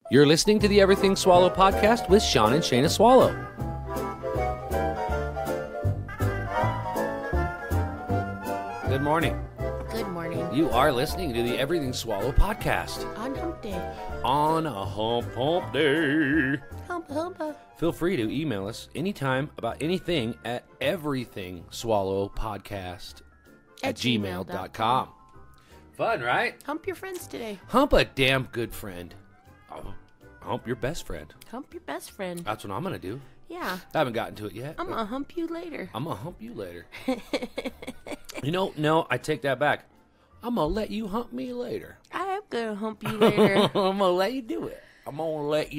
You're listening to the Everything Swallow podcast with Sean and Shayna Swallow. Good morning. Good morning. You are listening to the Everything Swallow podcast. On Hump Day. On a hump day. Hump. Feel free to email us anytime about anything at everythingswallowpodcast at gmail.com. Fun, right? Hump your friends today. Hump a damn good friend. Hump your best friend. Hump your best friend. That's what I'm going to do. Yeah. I haven't gotten to it yet. I'm going to hump you later. I'm going to hump you later. No, I take that back. I'm going to let you hump me later. I am going to hump you later. I'm going to let you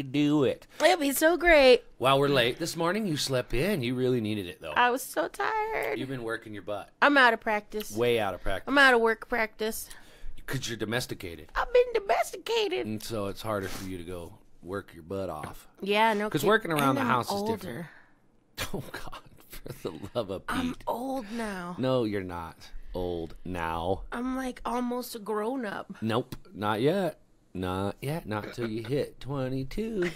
do it. It'll be so great. While we're late this morning, you slept in. You really needed it, though. I was so tired. You've been working your butt. I'm out of practice. Way out of practice. I'm out of work practice. Because you're domesticated. I've been domesticated. And so it's harder for you to go work your butt off. Yeah, no. Because working around the house older. is different. Oh, God. For the love of Pete. I'm old now. No, you're not old now. I'm like almost a grown-up. Nope, not yet. Not yet. Not until you hit 22.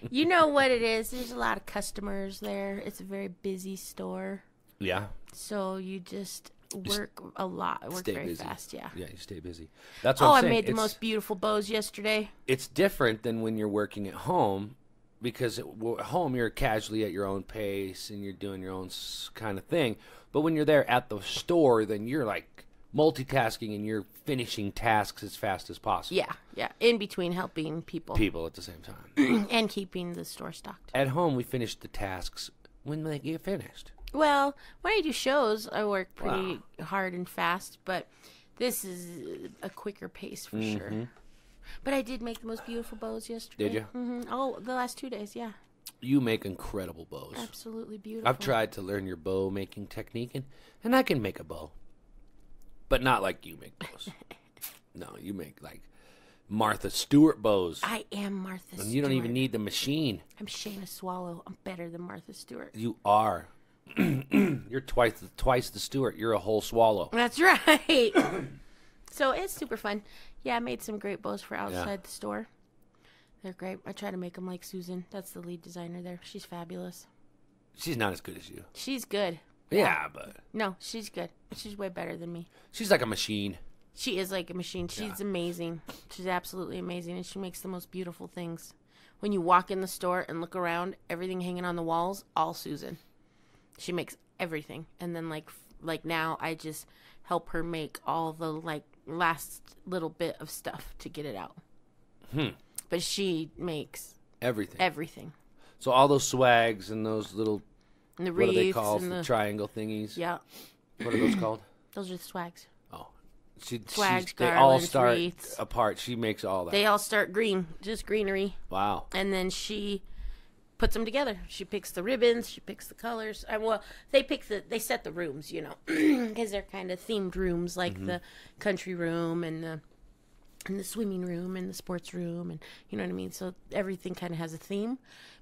You know what it is? There's a lot of customers there. It's a very busy store. Yeah. So you just work a lot. Work very busy. Fast, yeah. Yeah, you stay busy. That's what I'm saying. I made the most beautiful bows yesterday. It's different than when you're working at home because at home you're casually at your own pace and you're doing your own kind of thing. But when you're there at the store, then you're like multitasking and you're finishing tasks as fast as possible. Yeah. In between helping people. People at the same time. And keeping the store stocked. At home, we finish the tasks when they get finished. Well, when I do shows, I work pretty hard and fast, but this is a quicker pace for sure. But I did make the most beautiful bows yesterday. Did you? Mm-hmm. Oh, the last 2 days, yeah. You make incredible bows. Absolutely beautiful. I've tried to learn your bow making technique, and I can make a bow. But not like you make bows. No, you make like Martha Stewart bows. I am Martha Stewart. And you don't even need the machine. I'm Shayna Swallow. I'm better than Martha Stewart. You are. You're twice the Stewart. You're a whole swallow. That's right. So it's super fun. Yeah, I made some great bows for outside the store. They're great. I try to make them like Susan. That's the lead designer there. She's fabulous. She's not as good as you. She's good. Yeah, but... No, she's good. She's way better than me. She's like a machine. She is like a machine. She's amazing. She's absolutely amazing, and she makes the most beautiful things. When you walk in the store and look around, everything hanging on the walls, all Susan. She makes everything. And then like now, I just help her make all the like last little bit of stuff to get it out. But she makes everything. So all those swags and those little... And the what wreaths. are they called? The triangle thingies? Yeah. What are those called? Those are the swags. Oh. Swags, they all garlands, start wreaths. apart. She makes all that. They all start green. Just greenery. Wow. And then she puts them together. She picks the ribbons. She picks the colors. They set the rooms, you know, because they're kind of themed rooms, like the country room and the swimming room and the sports room, and you know what I mean. So everything kind of has a theme.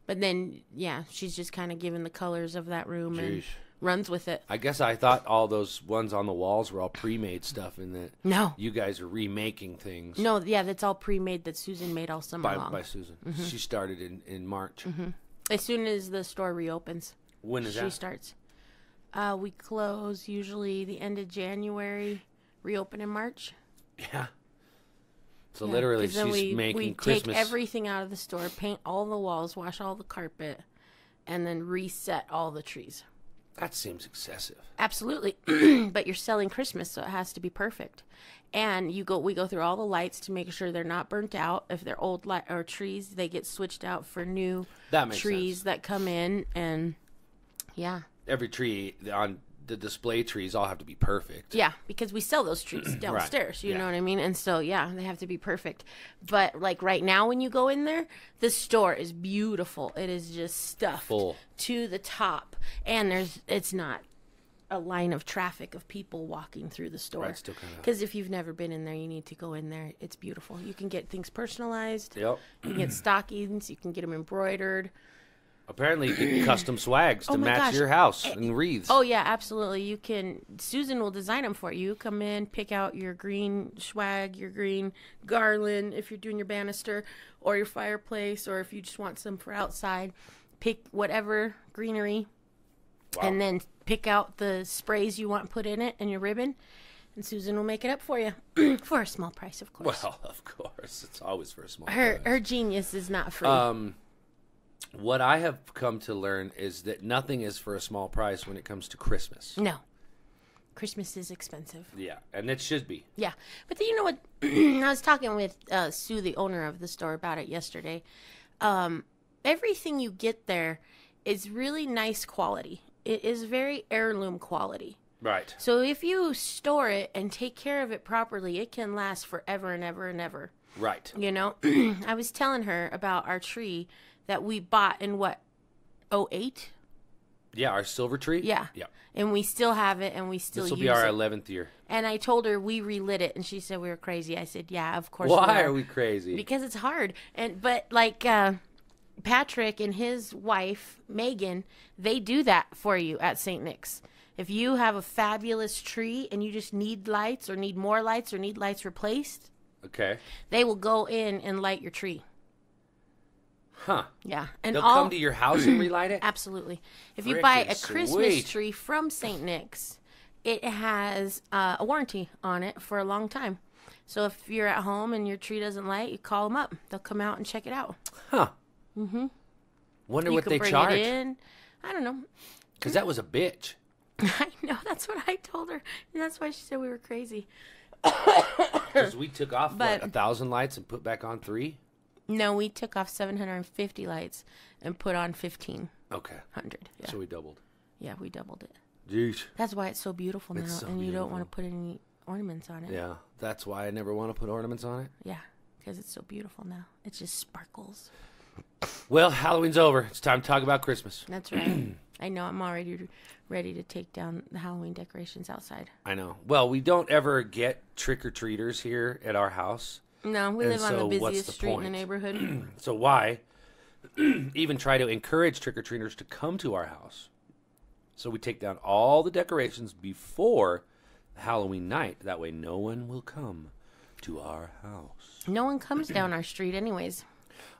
But then, yeah, she's just kind of given the colors of that room and runs with it. I guess I thought all those ones on the walls were all pre-made stuff, and that no, you guys are remaking things. No, yeah, that's all pre-made that Susan made all summer long. By Susan. She started in March. As soon as the store reopens. When is that? She starts. We close usually the end of January, reopen in March. Yeah. So literally she's making Christmas. We take everything out of the store, paint all the walls, wash all the carpet, and then reset all the trees. That seems excessive. Absolutely. But you're selling Christmas, so it has to be perfect. And we go through all the lights to make sure they're not burnt out. If they're old or trees, they get switched out for new trees that come in. And yeah. Every tree on the display trees all have to be perfect. Yeah, because we sell those trees downstairs, you know what I mean? And so, yeah, they have to be perfect. But, like, right now when you go in there, the store is beautiful. It is just stuffed to the top. And it's not a line of traffic of people walking through the store. Right, still kind of... Because if you've never been in there, you need to go in there. It's beautiful. You can get things personalized. Yep. You can get stockings. You can get them embroidered. Apparently, you get custom swags to match gosh. your house and wreaths. Oh, yeah, absolutely. You can. Susan will design them for you. Come in, pick out your green swag, your green garland, if you're doing your banister, or your fireplace, or if you just want some for outside. Pick whatever greenery, and then pick out the sprays you want put in it and your ribbon, and Susan will make it up for you for a small price, of course. Well, of course. It's always for a small price. Her genius is not free. What I have come to learn is that nothing is for a small price when it comes to Christmas. No. Christmas is expensive. Yeah, and it should be. Yeah. But you know what? I was talking with Sue, the owner of the store, about it yesterday. Everything you get there is really nice quality. It is very heirloom quality. Right. So if you store it and take care of it properly, it can last forever and ever and ever. Right. You know, I was telling her about our tree that we bought in what, 2008? Yeah, our silver tree? Yeah. Yeah. And we still have it and we still use it. This will be our 11th year. And I told her we relit it and she said we were crazy. I said, yeah, of course Why are we crazy? Because it's hard. But like Patrick and his wife, Megan, they do that for you at St. Nick's. If you have a fabulous tree and you just need lights or need more lights or need lights replaced, okay, they will go in and light your tree. Huh. Yeah. And they'll come to your house and relight it? Absolutely. If you buy a Frickin' Christmas sweet. tree from St. Nick's, it has a warranty on it for a long time. So if you're at home and your tree doesn't light, you call them up. They'll come out and check it out. Huh. Mm-hmm. Wonder what they bring charge. It in. I don't know. Because that was a bitch. I know. That's what I told her. And that's why she said we were crazy. Because we took off, But- 1,000 lights and put back on 3? No, we took off 750 lights and put on 1,500. Okay. Yeah. So we doubled. Yeah, we doubled it. Jeez. That's why it's so beautiful now. It's so and you don't want to beautiful. put any ornaments on it. Yeah. That's why I never want to put ornaments on it. Yeah, because it's so beautiful now. It just sparkles. Well, Halloween's over. It's time to talk about Christmas. That's right. I know. I'm already ready to take down the Halloween decorations outside. I know. Well, we don't ever get trick-or-treaters here at our house. No, we And live on the so what's busiest the street in point? the neighborhood. So why even try to encourage trick-or-treaters to come to our house? So we take down all the decorations before Halloween night. That way no one will come to our house. No one comes down our street anyways.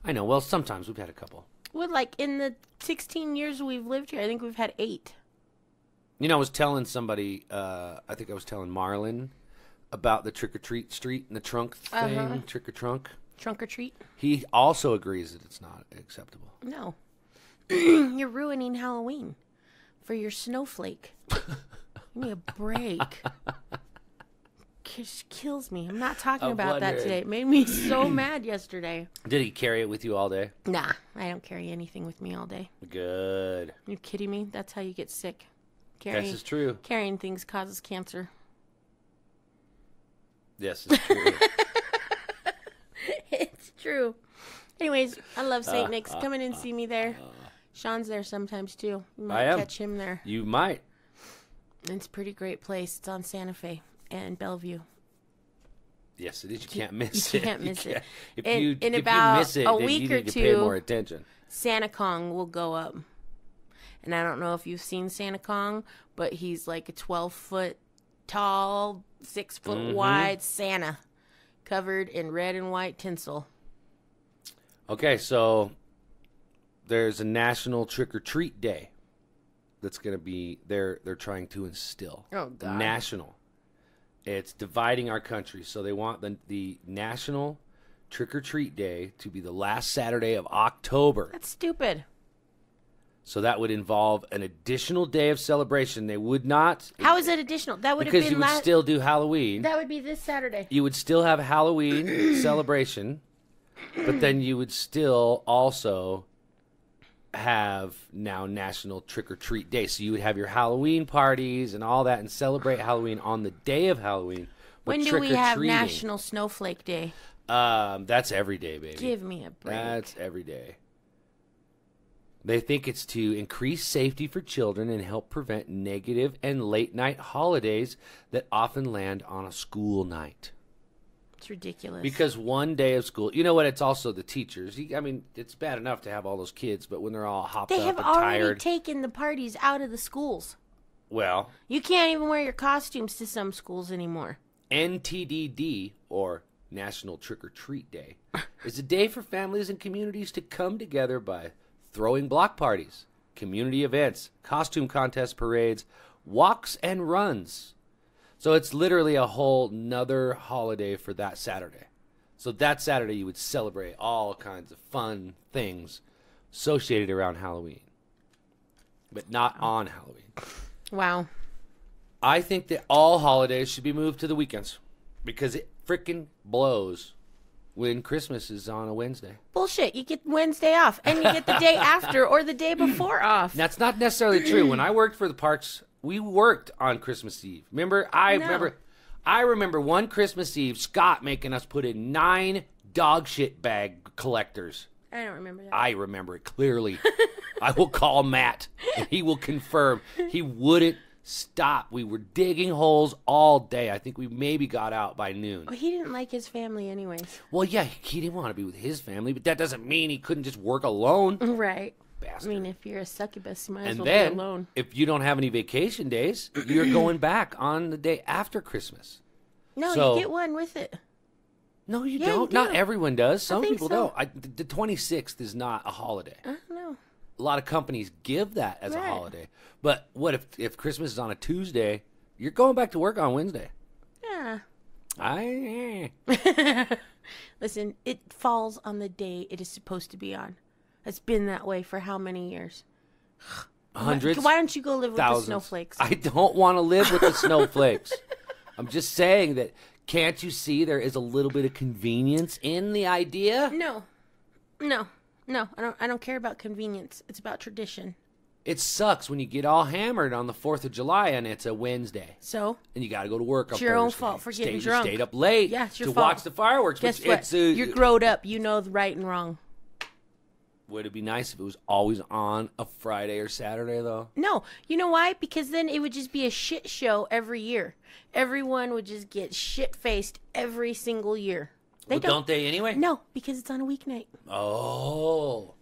I know. Well, sometimes we've had a couple. Well, like in the 16 years we've lived here, I think we've had 8. You know, I was telling somebody, I think I was telling Marlon about the trick-or-treat street and the trunk thing, trick-or-trunk. Trunk or treat? He also agrees that it's not acceptable. No. You're ruining Halloween for your snowflake. Give me a break. Just kills me. I'm not talking about that today. It made me so mad yesterday. Did he carry it with you all day? Nah, I don't carry anything with me all day. Good. You kidding me? That's how you get sick. This is true. Carrying things causes cancer. Yes, it's true. It's true. Anyways, I love St. Nick's. Come in and see me there. Sean's there sometimes too. You might catch him there. You might. It's a pretty great place. It's on Santa Fe and Bellevue. Yes, it is. You can't miss it. You can't miss it. If In you about miss it, a then week you or need to pay two, more attention. Santa Kong will go up. And I don't know if you've seen Santa Kong, but he's like a 12-foot tall, 6-foot wide Santa covered in red and white tinsel. Okay, so there's a National Trick-or-Treat Day that's going to be they're trying to instill. Oh, God. National. It's dividing our country. So they want the National Trick-or-Treat Day to be the last Saturday of October. That's stupid. So that would involve an additional day of celebration. They would not. How is it additional? That would have Because been you would still do Halloween. That would be this Saturday. You would still have Halloween celebration, but then you would still also have now National Trick-or-Treat Day. So you would have your Halloween parties and all that and celebrate Halloween on the day of Halloween. When do we have National Snowflake Day? That's every day, baby. Give me a break. That's every day. They think it's to increase safety for children and help prevent negative and late-night holidays that often land on a school night. It's ridiculous. Because one day of school, you know what? It's also the teachers. I mean, it's bad enough to have all those kids, but when they're all hopped up and tired. They have already taken the parties out of the schools. Well. You can't even wear your costumes to some schools anymore. NTDD, or National Trick or Treat Day, is a day for families and communities to come together by throwing block parties, community events, costume contests, parades, walks, and runs. So it's literally a whole nother holiday for that Saturday. So that Saturday you would celebrate all kinds of fun things associated around Halloween, but not on Halloween. Wow. I think that all holidays should be moved to the weekends because it freaking blows when Christmas is on a Wednesday. Bullshit. You get Wednesday off and you get the day after or the day before off. That's not necessarily true. When I worked for the parks, we worked on Christmas Eve. I remember one Christmas Eve, Scott making us put in 9 dog shit bag collectors. I don't remember that. I remember it clearly. I will call Matt, and he will confirm. He wouldn't stop. We were digging holes all day. I think we maybe got out by noon. Well, he didn't like his family anyways. Well, yeah, he didn't want to be with his family, but that doesn't mean he couldn't just work alone. Right. Bastard. I mean, if you're a succubus, you might as And well then, be alone. if you don't have any vacation days, you're going back on the day after Christmas. No, So- you get one with it. No, you Yeah, don't. you do. Not everyone does. Some think people so. don't. The 26th is not a holiday. I don't know. A lot of companies give that as a Right. holiday. But what if Christmas is on a Tuesday? You're going back to work on Wednesday. Yeah. I Listen, it falls on the day it is supposed to be on. It's been that way for how many years? hundreds. Why don't you go live with thousands. the snowflakes? I don't want to live with the snowflakes. I'm just saying that. Can't you see there is a little bit of convenience in the idea? No. I don't care about convenience. It's about tradition. It sucks when you get all hammered on the 4th of July and it's a Wednesday. So? And you got to go to work on It's your own Thursday. fault for getting drunk. You stayed up late Yeah, it's your to fault. watch the fireworks. Guess but what? You're grown up. You know the right and wrong. Would it be nice if it was always on a Friday or Saturday, though? No. You know why? Because then it would just be a shit show every year. Everyone would just get shit-faced every single year. Don't they anyway? No, because it's on a weeknight. Oh.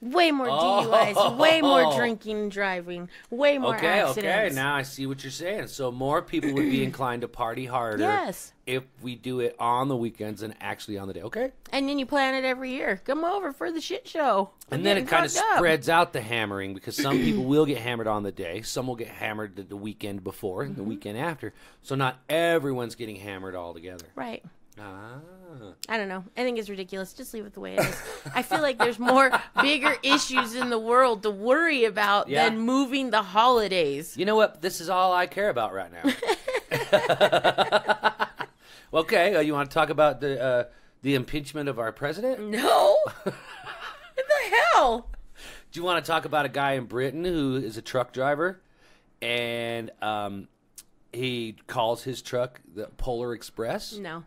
Way more DUIs, way more drinking and driving, way more accidents. Okay, now I see what you're saying. So more people would be inclined to party harder Yes. if we do it on the weekends and actually on the day. Okay. And then you plan it every year. Come over for the shit show. And then it kind of spreads out the hammering because some people will get hammered on the day. Some will get hammered the weekend before and the weekend after. So not everyone's getting hammered all together. Right. Ah. I don't know. I think it's ridiculous. Just leave it the way it is. I feel like there's more bigger issues in the world to worry about than moving the holidays. You know what? This is all I care about right now. Okay, you want to talk about the impeachment of our president? No. What the hell? Do you want to talk about a guy in Britain who is a truck driver, and he calls his truck the Polar Express? No.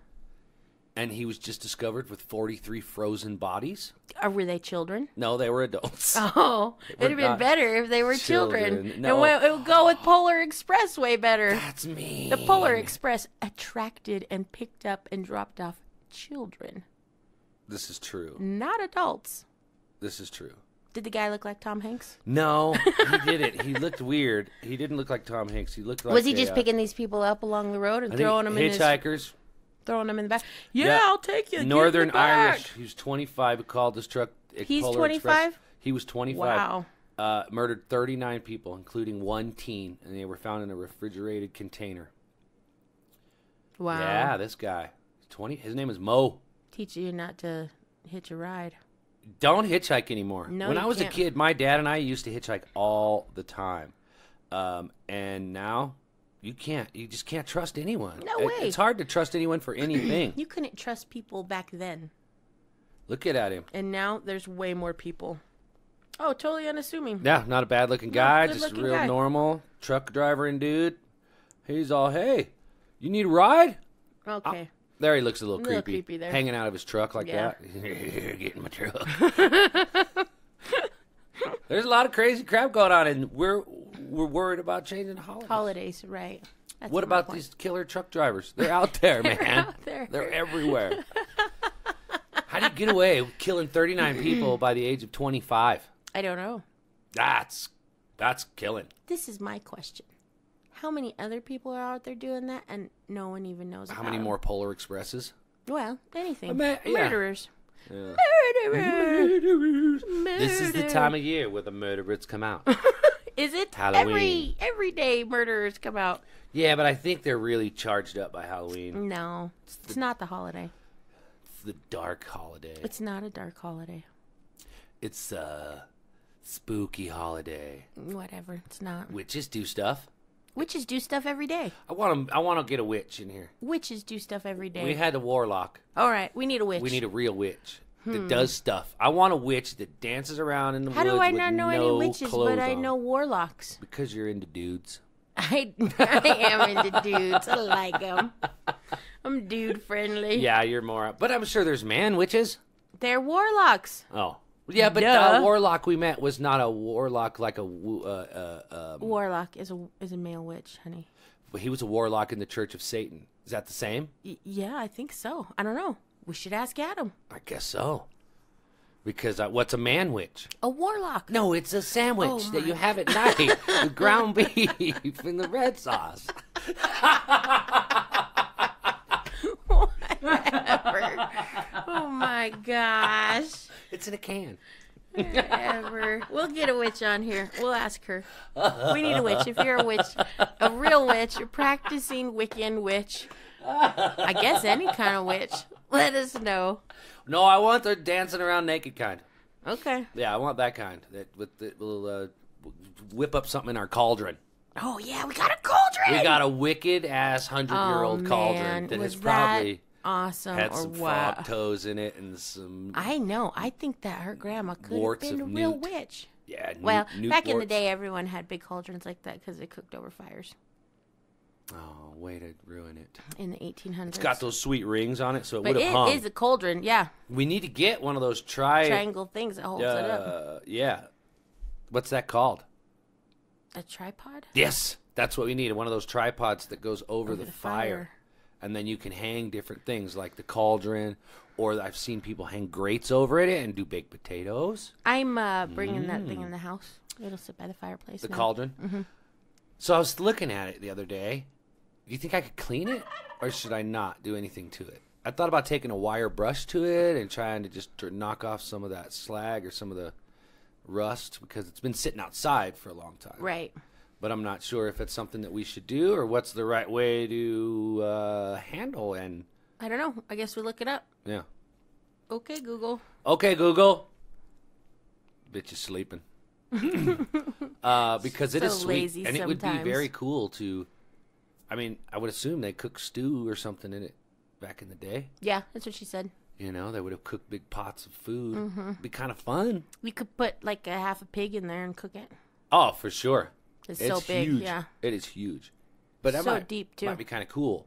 And he was just discovered with 43 frozen bodies? Were they children? No, they were adults. Oh, it'd have been better if they were children. No. It would go with Polar Express way better. That's mean. The Polar Express attracted and picked up and dropped off children. This is true. Not adults. This is true. Did the guy look like Tom Hanks? No, he didn't. He looked weird. He didn't look like Tom Hanks. He looked like Was he just picking these people up along the road and I throwing them in hitchhikers. Throwing them in the back? Yeah, I'll take you. Northern Get in the back. Irish. He was 25. He called his truck. He's Polar 25? Express. He was 25. Wow. Murdered 39 people, including one teen, and they were found in a refrigerated container. Wow. Yeah, this guy. 20. His name is Mo. Teach you not to hitch a ride. Don't hitchhike anymore. No, when you I was can't. a kid, my dad and I used to hitchhike all the time. And now you can't. You just can't trust anyone. No way. It's hard to trust anyone for anything. You couldn't trust people back then. Look at him. And now there's way more people. Oh, totally unassuming. Yeah, not a bad looking guy. Just good-looking real guy. normal truck driver and dude. He's all, hey, you need a ride? Okay. There he looks a little creepy. creepy there. Hanging out of his truck like Yeah. that. Get in my truck. There's a lot of crazy crap going on, and we're worried about changing the holidays. Holidays, right. What about these killer truck drivers? They're out there, man. They're out there. They're everywhere. How do you get away with killing 39 people by the age of 25? I don't know. That's killing. This is my question. How many other people are out there doing that and no one even knows How about many them? more Polar Expresses? Well, anything. Yeah. Murderers. Yeah. Murderers. This is the time of year where the murderers come out. Is it? Halloween. Every day murderers come out. Yeah, but I think they're really charged up by Halloween. No, it's not the holiday. It's the dark holiday. It's not a dark holiday. It's a spooky holiday. Whatever, it's not. Witches do stuff. Witches do stuff every day. I want to get a witch in here. Witches do stuff every day. We had a warlock. All right, we need a witch. We need a real witch that does stuff. I want a witch that dances around in the How woods do I with not know any no witches, clothes but I on. know warlocks? Because you're into dudes. I am into dudes. I like them. I'm dude friendly. Yeah, you're more. But I'm sure there's man witches. They're warlocks. Oh. Yeah, but Duh. the warlock we met was not a warlock like a... Warlock is a male witch, honey. he was a warlock in the Church of Satan. Is that the same? Yeah, I think so. I don't know. We should ask Adam. I guess so. Because what's a man witch? A warlock. No, it's a sandwich Oh, that you my. have at night with ground beef and the red sauce. Whatever. Oh my gosh. It's in a can. Whatever. We'll get a witch on here. We'll ask her. We need a witch. If you're a witch, a real witch, a practicing Wiccan witch, I guess any kind of witch, let us know. No, I want the dancing around naked kind. Okay. Yeah, I want that kind. That will whip up something in our cauldron. Oh yeah, we got a cauldron. We got a wicked ass 100-year-old cauldron that was has probably that awesome had or some what? frog toes in it and some I know. I think that her grandma could have Warts been a of real newt. witch. yeah. Well, newt back in the warts. day, everyone had big cauldrons like that because they cooked over fires Oh, way to ruin it! in the 1800s. It's got those sweet rings on it, so it but would have hung. it is a cauldron, yeah. We need to get one of those Triangle things that holds it up. Yeah. What's that called? A tripod? Yes, that's what we need. One of those tripods that goes over the fire. fire. And then you can hang different things like the cauldron, or I've seen people hang grates over it and do baked potatoes. I'm bringing that thing in the house. It'll sit by the fireplace. The now. cauldron. Mm-hmm. So I was looking at it the other day. Do you think I could clean it, or should I not do anything to it? I thought about taking a wire brush to it and trying to just knock off some of that slag or some of the rust because it's been sitting outside for a long time. Right. But I'm not sure if it's something that we should do or what's the right way to handle. And I don't know. I guess we look it up. yeah. Okay, Google. Okay, Google. Bitch is sleeping. Because it So is sweet, lazy and it would be sometimes. very cool to. I mean, I would assume they cook stew or something in it back in the day. Yeah, that's what she said. You know, they would have cooked big pots of food. It'd be kind of fun. We could put like a half a pig in there and cook it. Oh, for sure. It's so big, huge. yeah. It is huge. But that So might, deep, too. might be kind of cool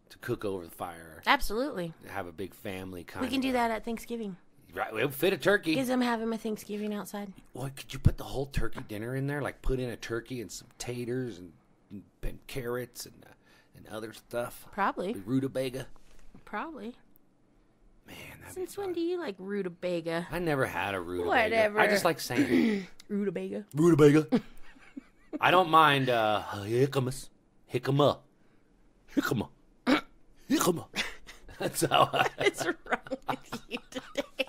to cook over the fire. Absolutely. Have a big family kind We can of. do that at Thanksgiving. Right, it would fit a turkey. Because I'm having my Thanksgiving outside. Well, could you put the whole turkey dinner in there? Like put in a turkey and some taters and carrots and other stuff. Probably. Rutabaga. Probably. Man, that'd Since be fun. when do you like rutabaga? I never had a rutabaga. Whatever. I just like saying it. Rutabaga. Rutabaga. I don't mind jicama. Jicama. Jicama. Jicama. That's how I... What's wrong with you today?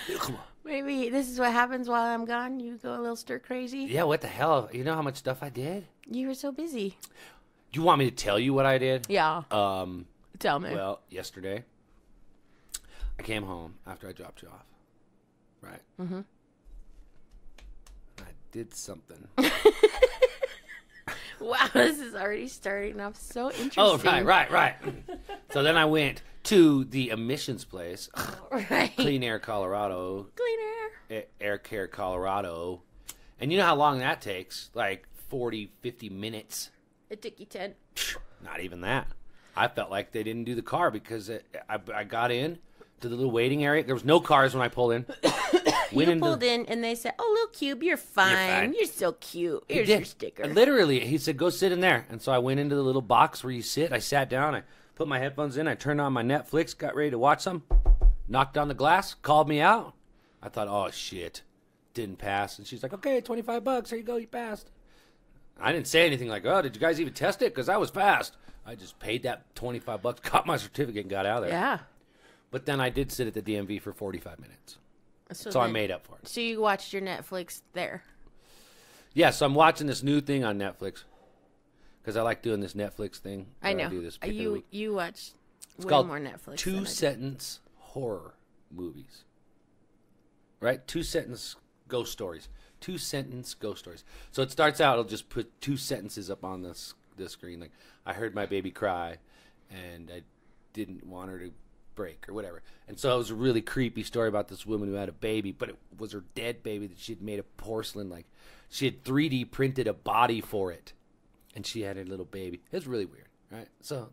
Jicama. Maybe this is what happens while I'm gone. You go a little stir crazy. Yeah, what the hell? You know how much stuff I did? You were so busy. Do you want me to tell you what I did? Yeah. Tell me. Well, yesterday, I came home after I dropped you off. Right? Mm-hmm. I did something. Wow, this is already starting off so interesting. Oh, right. So then I went to the emissions place, Right. Clean Air Colorado, Cleaner. Air Care Colorado. And you know how long that takes? Like 40, 50 minutes. It took you 10. Not even that. I felt like they didn't do the car because I got in to the little waiting area. There was no cars when I pulled in. You pulled in and they said, "Oh, little Cube, you're fine. You're so cute. Here's your sticker." Literally, he said, "Go sit in there." And so I went into the little box where you sit. I sat down. I put my headphones in. I turned on my Netflix, got ready to watch some. Knocked on the glass, called me out. I thought, oh, shit. Didn't pass. And she's like, okay, $25. Here you go. You passed. I didn't say anything like, oh, did you guys even test it? Because I was fast. I just paid that $25, got my certificate, and got out of there. Yeah. But then I did sit at the DMV for 45 minutes. So I made up for it. So you watched your Netflix there. Yeah, so I'm watching this new thing on Netflix. Because I like doing this Netflix thing. I know. I do this you watch it's way called more Netflix. Two-sentence horror movies. Right? Two-sentence ghost stories. Two-sentence ghost stories. So it starts out, it'll just put 2 sentences up on the screen. Like, I heard my baby cry, and I didn't want her to break, or whatever. And so it was a really creepy story about this woman who had a baby, but it was her dead baby that she had made of porcelain. Like, she had 3D printed a body for it, and she had a little baby. It was really weird, right? So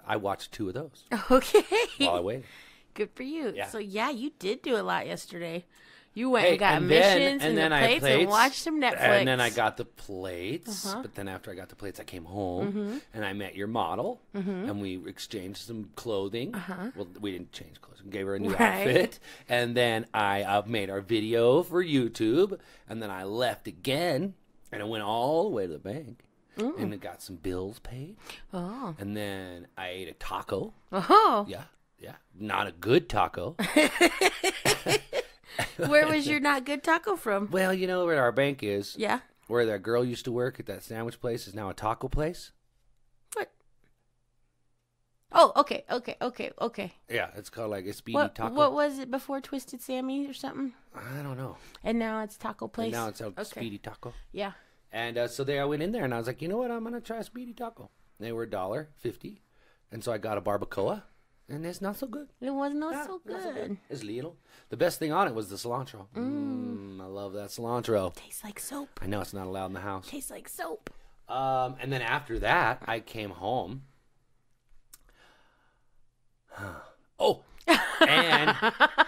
I watched 2 of those. Okay. While I waited. Good for you. Yeah. So, yeah, you did do a lot yesterday. You went and got missions and the plates and watched some Netflix. And then I got the plates. But then after I got the plates, I came home and I met your model. And we exchanged some clothing. Well, we didn't change clothes. We gave her a new outfit. And then I made our video for YouTube. And then I left again. And I went all the way to the bank. And I got some bills paid. Oh. And then I ate a taco. Oh. Yeah. Yeah. Not a good taco. Where was your not good taco from? Well, you know where our bank is. Yeah. Where that girl used to work at that sandwich place is now a taco place. What? Oh, okay. Yeah, it's called like a Speedy Taco. What was it before Twisted Sammy or something? I don't know. And now it's Taco Place? And now it's a Speedy Taco. Yeah. And so I went in there and I was like, you know what? I'm going to try a Speedy Taco. They were $1.50. And so I got a barbacoa. And it's not so good. It was not so good. It's little. The best thing on it was the cilantro. I love that cilantro. Tastes like soap. I know it's not allowed in the house. Tastes like soap. And then after that, I came home. Oh, and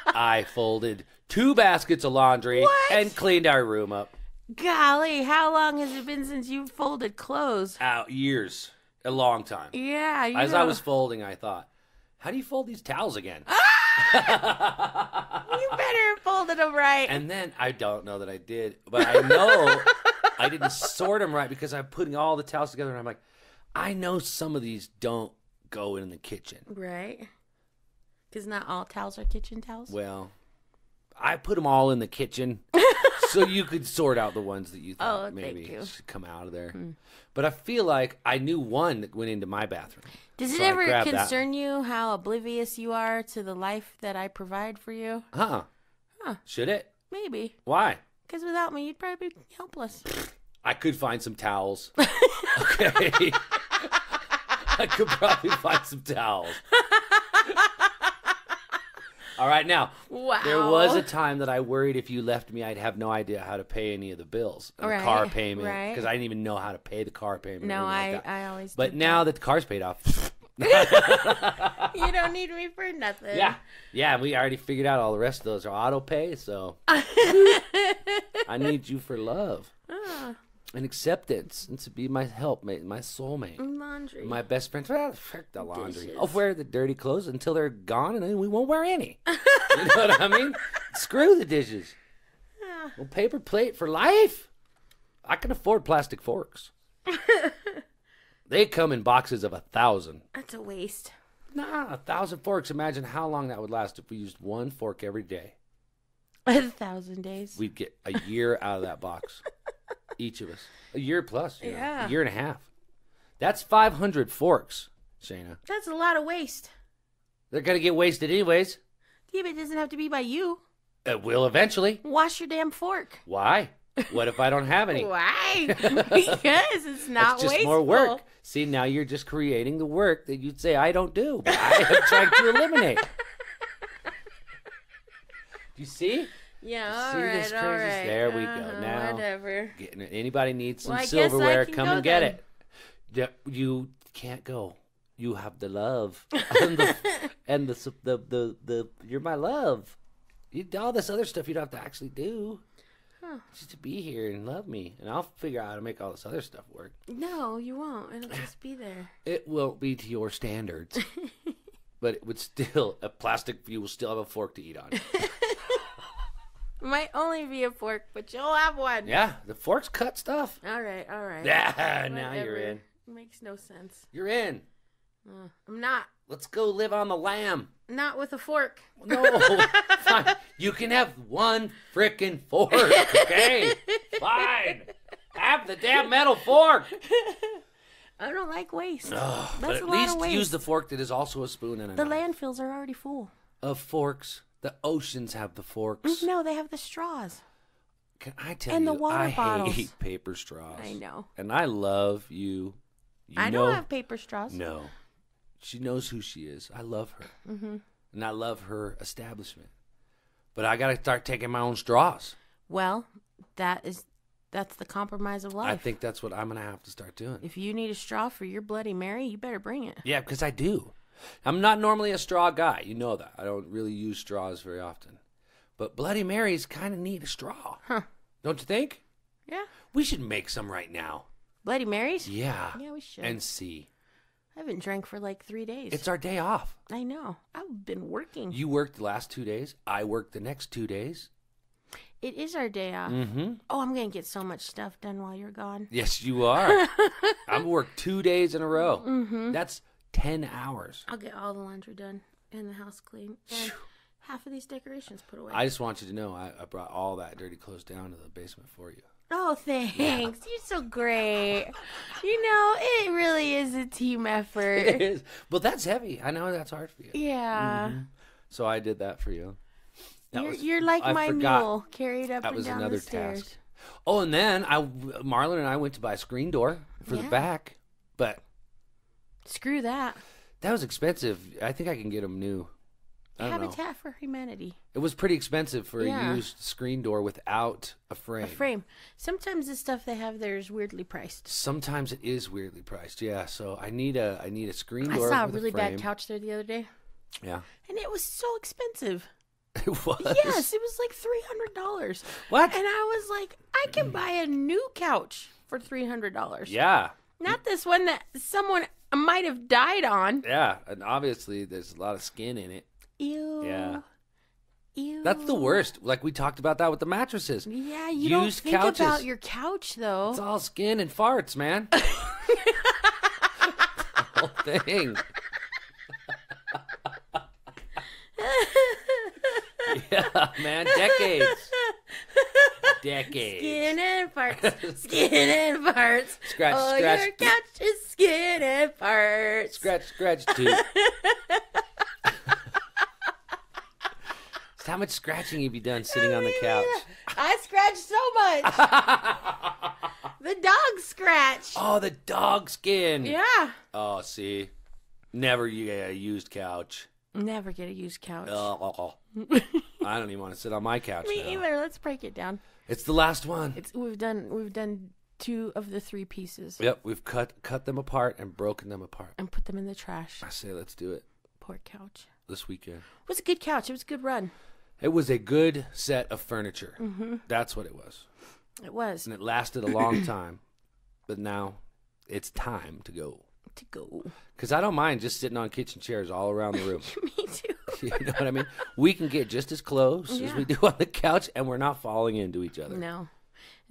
I folded 2 baskets of laundry and cleaned our room up. Golly, how long has it been since you folded clothes? Years. A long time. Yeah. As I was folding, I thought, how do you fold these towels again? You better have folded them right. And then, I don't know that I did, but I know I didn't sort them right because I'm putting all the towels together and I'm like, I know some of these don't go in the kitchen. Right. Because not all towels are kitchen towels. Well, I put them all in the kitchen so you could sort out the ones that you thought maybe should come out of there. But I feel like I knew one that went into my bathroom. Does it ever concern you how oblivious you are to the life that I provide for you? Huh. Should it? Maybe. Why? Because without me, you'd probably be helpless. I could find some towels. Okay. I could probably find some towels. All right, now, there was a time that I worried if you left me, I'd have no idea how to pay any of the bills. The car payment, because I didn't even know how to pay the car payment. No, I always But now that the car's paid off. You don't need me for nothing. Yeah, we already figured out all the rest of those are auto pay, so I need you for love. And acceptance, and to be my helpmate, my soulmate. Laundry. My best friend. Well, frick the laundry. I'll wear the dirty clothes until they're gone, and then we won't wear any. You know what I mean? Screw the dishes. Well, paper plate for life. I can afford plastic forks. They come in boxes of 1,000. That's a waste. Nah, 1,000 forks. Imagine how long that would last if we used one fork every day. 1,000 days. We'd get a year out of that box. Each of us. A year plus. You know, a year and a half. That's 500 forks, Shayna. That's a lot of waste. They're going to get wasted anyways. Yeah, but it doesn't have to be by you. It will eventually. Wash your damn fork. Why? What if I don't have any? Why? Because it's not it's just wasteful. More work. See, now you're just creating the work that you'd say I don't do. But I am trying to eliminate. You see? Yeah, all right. There we go. Now, whatever. Anybody needs some silverware, come and get it. You can't go. You have the love and the you're my love. All this other stuff you don't have to actually do. Huh. Just to be here and love me. And I'll figure out how to make all this other stuff work. No, you won't. It'll just be there. It won't be to your standards. But it would still, you will still have a fork to eat on. Might only be a fork, but you'll have one. Yeah, the forks cut stuff. All right. Yeah, now you're in. It makes no sense. You're in. I'm not. Let's go live on the lamb. Not with a fork. No, fine. You can have one frickin' fork, okay? Fine. Have the damn metal fork. I don't like waste. But at least use the fork that is also a spoon and a The knife. landfills are already full. Of forks. The oceans have the forks. No, they have the straws. Can I tell and you, the water bottles. hate paper straws. I know. And I love you. I don't have paper straws. No. She knows who she is. I love her. Mm-hmm. And I love her establishment. But I got to start taking my own straws. Well, that's the compromise of life. I think that's what I'm going to have to start doing. If you need a straw for your Bloody Mary, you better bring it. Yeah, because I do. I'm not normally a straw guy. You know that. I don't really use straws very often. But Bloody Marys kind of need a straw. Huh. Don't you think? Yeah. We should make some right now. Bloody Marys? Yeah. Yeah, we should. And see. I haven't drank for like 3 days. It's our day off. I know. I've been working. You worked the last 2 days. I worked the next 2 days. It is our day off. Mm-hmm. Oh, I'm going to get so much stuff done while you're gone. Yes, you are. I'm worked 2 days in a row. Mm-hmm. That's 10 hours. I'll get all the laundry done and the house clean and half of these decorations put away. I just want you to know I brought all that dirty clothes down to the basement for you. Oh, thanks. Yeah. You're so great. You know, it really is a team effort. It is. Well, that's heavy. I know that's hard for you. Yeah. Mm-hmm. So I did that for you. You're like my mule, carried up and down the stairs. Task. Oh, and then Marlon and I went to buy a screen door for the back, but screw that. That was expensive. I think I can get them new. Habitat for Humanity. It was pretty expensive for a used screen door without a frame. A frame. Sometimes the stuff they have there is weirdly priced. Sometimes it is weirdly priced. Yeah, so I need a screen door. I saw a really bad couch there the other day. Yeah. And it was so expensive. It was? Yes, it was like $300. What? And I was like, I can buy a new couch for $300. Yeah. Not this one that someone might have died on. Yeah, and obviously there's a lot of skin in it. Ew. Yeah. Ew. That's the worst. Like we talked about that with the mattresses. Yeah, you don't think about your couch, though. It's all skin and farts, man. The whole thing. Yeah, man. Decades. Skin and farts. Skin and farts. Scratch. Your couch is skin and farts. Scratch, too. How much scratching have you done sitting on the couch? I scratch so much. The dog scratch. Oh, the dog skin. Yeah. Oh, see. Never get a used couch. Never get a used couch. I don't even want to sit on my couch Me now. either. Let's break it down. It's the last one. We've done 2 of the 3 pieces. Yep, we've cut them apart and broken them apart. And put them in the trash. I say let's do it. Poor couch. This weekend. It was a good couch. It was a good run. It was a good set of furniture. Mm-hmm. That's what it was. It was. And it lasted a long time. But now it's time to go. Because I don't mind just sitting on kitchen chairs all around the room. Me too. You know what I mean? We can get just as close as we do on the couch, and we're not falling into each other. No.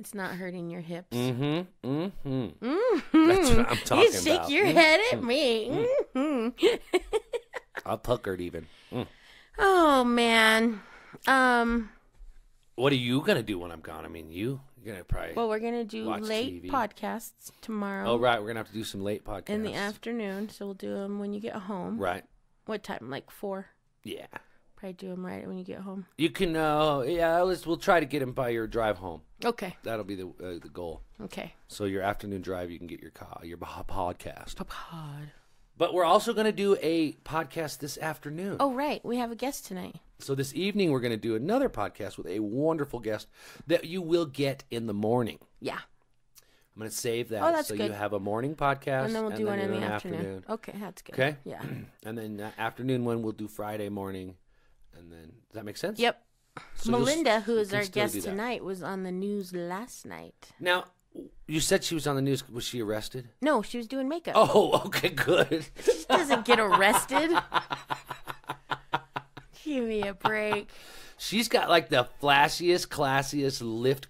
It's not hurting your hips. Mm-hmm. Mm-hmm. Mm-hmm. That's what I'm talking about. You shake your head at me. Mm-hmm. I'm puckered even. Oh, man. What are you going to do when I'm gone? I mean, you're going to probably we're going to do late TV. Podcasts tomorrow. Oh, right. We're going to have to do some late podcasts. In the afternoon, so we'll do them when you get home. Right. What time? Like 4? Yeah. Probably do them right when you get home. You can, we'll try to get them by your drive home. Okay. That'll be the goal. Okay. So your afternoon drive, you can get your podcast. Pod. But we're also going to do a podcast this afternoon. Oh, right. We have a guest tonight. So this evening, we're going to do another podcast with a wonderful guest that you will get in the morning. Yeah. I'm going to save that. Oh, that's so good. you have a morning podcast. And then we'll do one in the afternoon. Okay, that's good. Okay? Yeah. And then afternoon one, we'll do Friday morning. And then, does that make sense? Yep. So Melinda, who is can our still guest do that. tonight, was on the news last night. Now, you said she was on the news. Was she arrested? No, she was doing makeup. Oh, okay, good. She doesn't get arrested. Give me a break. She's got like the flashiest, classiest lift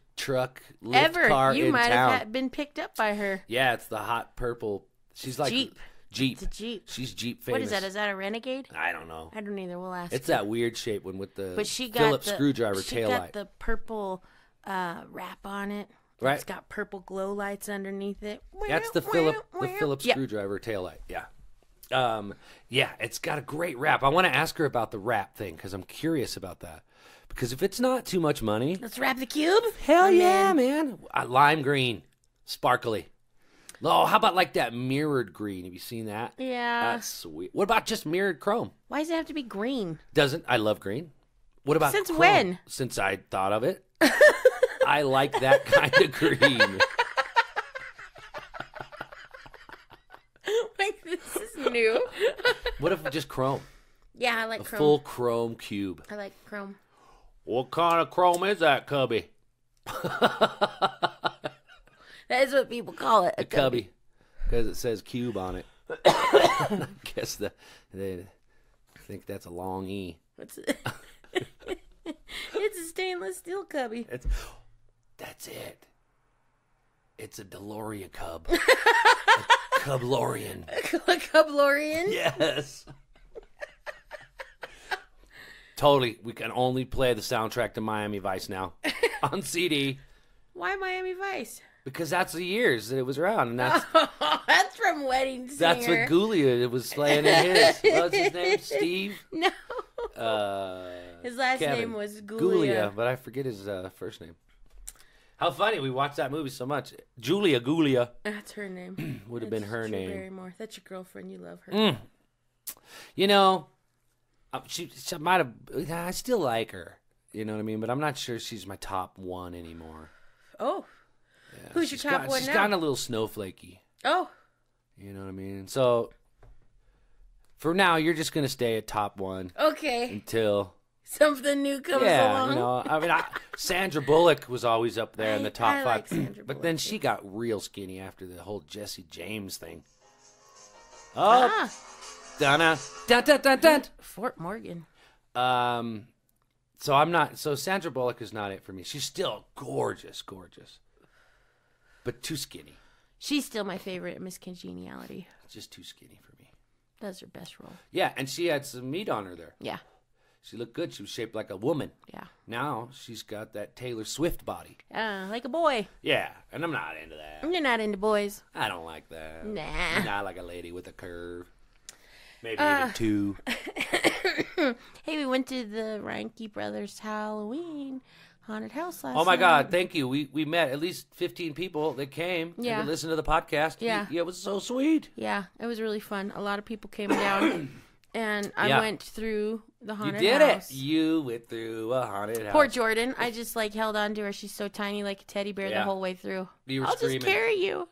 Ever. car You in might town. have been picked up by her. Yeah, it's the hot purple. She's like Jeep. Jeep. It's a Jeep. She's Jeep famous. What is that? Is that a Renegade? I don't know. I don't either. We'll ask. It's her. that weird shape one with the But she got Phillips the screwdriver she taillight. got the purple wrap on it. Right. It's got purple glow lights underneath it. That's the Phillips screwdriver taillight. Yeah. Yeah, it's got a great wrap. I want to ask her about the wrap thing because I'm curious about that. Because if it's not too much money, Let's wrap the cube. hell yeah, man. Lime green, sparkly. Oh, how about like that mirrored green? Have you seen that? Yeah. That's sweet. What about just mirrored chrome? Why does it have to be green? Doesn't I love green? What about Since chrome? when? Since I thought of it. I like that kind of green. Like, this is new. What if just chrome? Yeah, I like A chrome. full chrome cube. I like chrome. What kind of chrome is that, Cubby? That is what people call it. A cubby. Because it says cube on it. I guess they think that's a long E. What's it? It's a stainless steel cubby. That's it. It's a DeLorean cub. A Cublorian. A Cublorian? Yes. Totally. We can only play the soundtrack to Miami Vice now on CD. Why Miami Vice? Because that's the years that it was around. And that's That's from Wedding Singer. that's what Gulia was playing in his. What's his name? Steve? No. His last Kevin. name was Gulia, but I forget his first name. How funny. We watched that movie so much. Julia Gulia That's her name. would have been her Drew name. Barrymore. That's your girlfriend. You love her. You know, she might have. I still like her. You know what I mean? But I'm not sure she's my top one anymore. Oh. Yeah, Who's your top one she's now? gotten a little snowflakey. Oh. You know what I mean? So for now, you're just gonna stay at top one Okay. until Something new comes yeah, along. you know. I mean, Sandra Bullock was always up there in the top I five, like Sandra but Bullock, then she got real skinny after the whole Jesse James thing. Oh, dun dun dun dun dun. Fort Morgan. So I'm not. So Sandra Bullock is not it for me. She's still gorgeous, but too skinny. She's still my favorite, Miss Congeniality. Just too skinny for me. That's her best role. Yeah, and she had some meat on her there. Yeah. She looked good. She was shaped like a woman. Yeah. Now she's got that Taylor Swift body. Like a boy. Yeah, and I'm not into that. You're not into boys. I don't like that. Nah. Not like a lady with a curve. Maybe even two. Hey, we went to the Reinke Brothers Halloween haunted house last night. Oh my God! Thank you. We met at least 15 people that came Yeah. and listened to the podcast. Yeah. It was so sweet. Yeah, it was really fun. A lot of people came down, and I Yeah. went through the You haunted did house. it. You went through a haunted house. Poor Jordan. I just held on to her. She's so tiny, like a teddy bear, Yeah. the whole way through. You were I'll screaming. just carry you.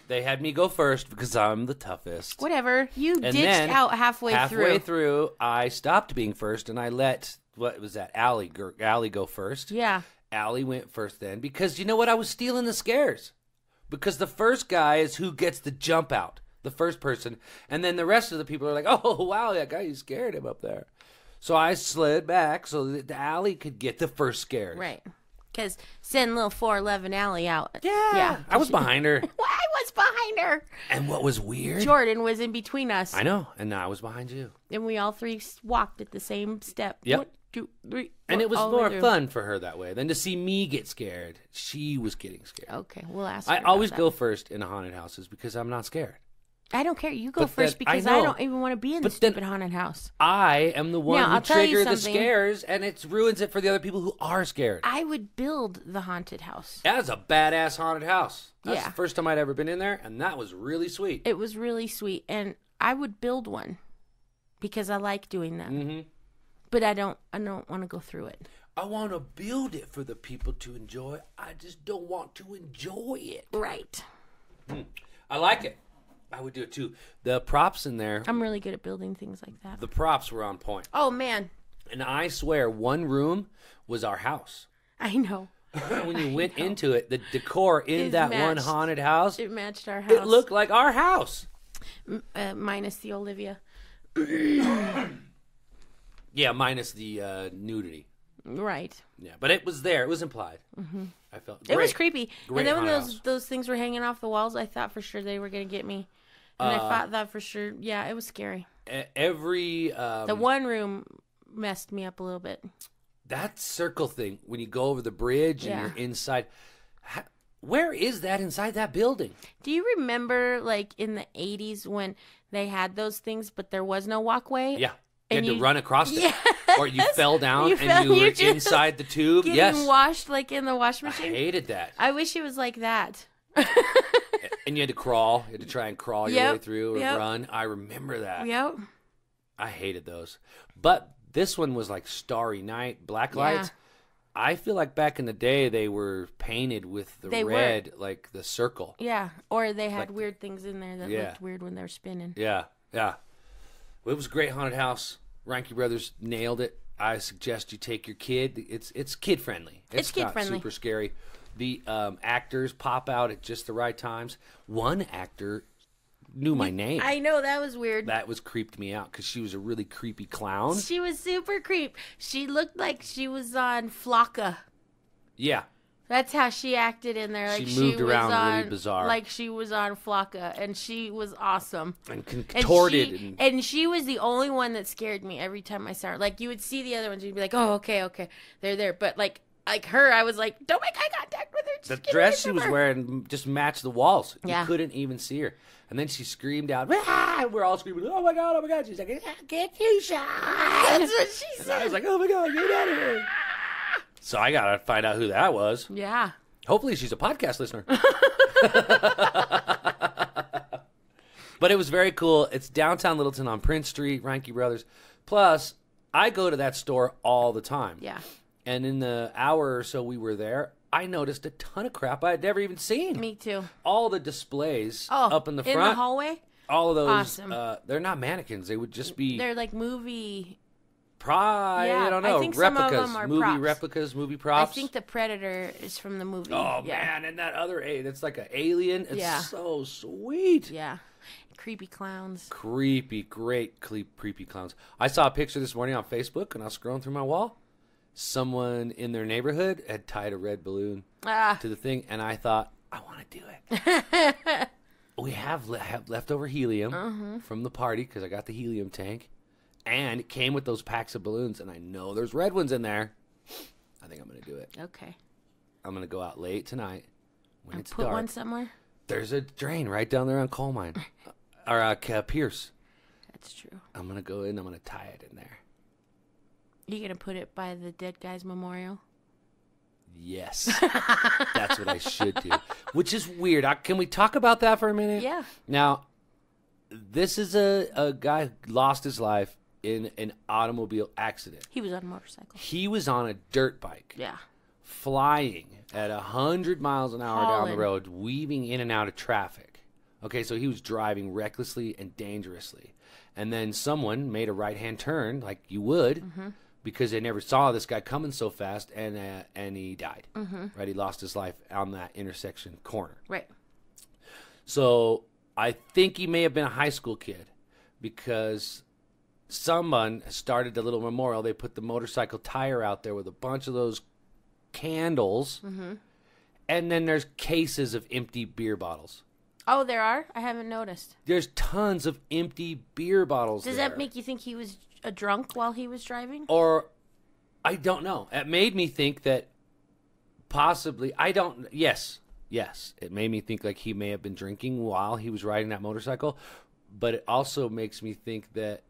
They had me go first because I'm the toughest. Whatever. You And ditched then out halfway through, I stopped being first and I let what was that Allie go first. Yeah. Allie went first then because you know what? I was stealing the scares. Because the first guy is who gets the jump out, the first person. And then the rest of the people are like, oh, wow, that guy, you scared him up there. So I slid back so that Allie could get the first scares. Right. Because send little 411 Allie out. Yeah. I was behind her. Well, I was behind her. And what was weird? Jordan was in between us. I know. And I was behind you. And we all three walked at the same step. Yep. 1, 2, 3. And it was all the way more through. fun for her that way than to see me get scared. She was getting scared. Okay, we'll ask her I about always that. go first in haunted houses because I'm not scared. I don't care. You go But first then- I because I know. don't even want to be in the But then- stupid haunted house. I am the one Now, who I'll tell you triggered the something. scares, and it ruins it for the other people who are scared. I would build the haunted house. That was a badass haunted house. That's Yeah. the first time I'd ever been in there, and that was really sweet. It was really sweet, and I would build one because I like doing that. Mm-hmm. But I don't want to go through it. I want to build it for the people to enjoy. I just don't want to enjoy it. Right. I like it. I would do it too. The props in there, I'm really good at building things like that. the props were on point. Oh man, And I swear, one room was our house. I know. When you went into it, the decor in that one haunted house, it matched our house. It looked like our house. Minus the Olivia. Yeah, minus the nudity. Right. Yeah, but it was there. It was implied. Mm-hmm. I felt it was creepy. Great. And then when those things were hanging off the walls, I thought for sure they were going to get me. And I thought that for sure. Yeah, it was scary. The one room messed me up a little bit. That circle thing, when you go over the bridge and you're inside, where is that inside that building? Do you remember, like, in the 80s when they had those things, but there was no walkway? Yeah. You had to run across it. Yes. Or you fell down and you were inside the tube. Getting washed, like, in the wash machine. I hated that. I wish it was like that. And you had to crawl. You had to try and crawl your way through or run. I remember that. Yep. I hated those. But this one was like Starry Night, black lights. I feel like back in the day they were painted with the red, like the circle. Yeah, or they had weird things in there that looked weird when they were spinning. Yeah, yeah. Well, it was a great haunted house. Reinke Brothers nailed it. I suggest you take your kid. It's kid friendly. It's kid friendly. Super scary. The actors pop out at just the right times. One actor knew my name. I know, that was weird. That was creeped me out because she was a really creepy clown. She was super creep. She looked like she was on Flocka. Yeah. That's how she acted in there. Like she moved around really bizarre. Like she was on Flocka, and she was awesome. And contorted. And she was the only one that scared me every time I saw her. Like, you would see the other ones, you'd be like, oh, okay, they're there. But like her, I was like, don't make eye contact with her. The dress she was wearing just matched the walls. You couldn't even see her. And then she screamed out, ah! We're all screaming, oh my God. She's like, get you shot. That's what she said. And I was like, oh my God, get out of here. So I got to find out who that was. Yeah. Hopefully she's a podcast listener. But it was very cool. It's downtown Littleton on Prince Street, Reinke Brothers. Plus, I go to that store all the time. Yeah. And in the hour or so we were there, I noticed a ton of crap I had never even seen. Me too. All the displays up in the front. In the hallway? All of those. Awesome. They're not mannequins. They would just be. They're like movie. I don't know. I think replicas. Some of them are movie props. replicas, movie props. I think the Predator is from the movie. Oh, man. And that other that's like an alien. It's so sweet. Yeah. Creepy clowns. Creepy clowns. I saw a picture this morning on Facebook, and I was scrolling through my wall. Someone in their neighborhood had tied a red balloon to the thing, and I thought, I want to do it. We have leftover helium from the party because I got the helium tank, and it came with those packs of balloons, and I know there's red ones in there. I think I'm going to do it. Okay. I'm going to go out late tonight when it's put dark. One somewhere? There's a drain right down there on Coal Mine, or Pierce. That's true. I'm going to go in, I'm going to tie it in there. You gonna put it by the dead guy's memorial? Yes. That's what I should do. Which is weird. Can we talk about that for a minute? Yeah. Now, this is a guy who lost his life in an automobile accident. He was on a motorcycle. He was on a dirt bike. Yeah. Flying at 100 miles an hour down the road, weaving in and out of traffic. Okay, so he was driving recklessly and dangerously. And then someone made a right-hand turn, like you would, because they never saw this guy coming so fast, and he died. Right, he lost his life on that intersection corner. Right. So I think he may have been a high school kid, because someone started the little memorial. They put the motorcycle tire out there with a bunch of those candles, and then there's cases of empty beer bottles. Oh, there are? I haven't noticed. There's tons of empty beer bottles. Does that make you think he was a drunk while he was driving? Or, I don't know. It made me think that possibly, yes. It made me think like he may have been drinking while he was riding that motorcycle. But it also makes me think that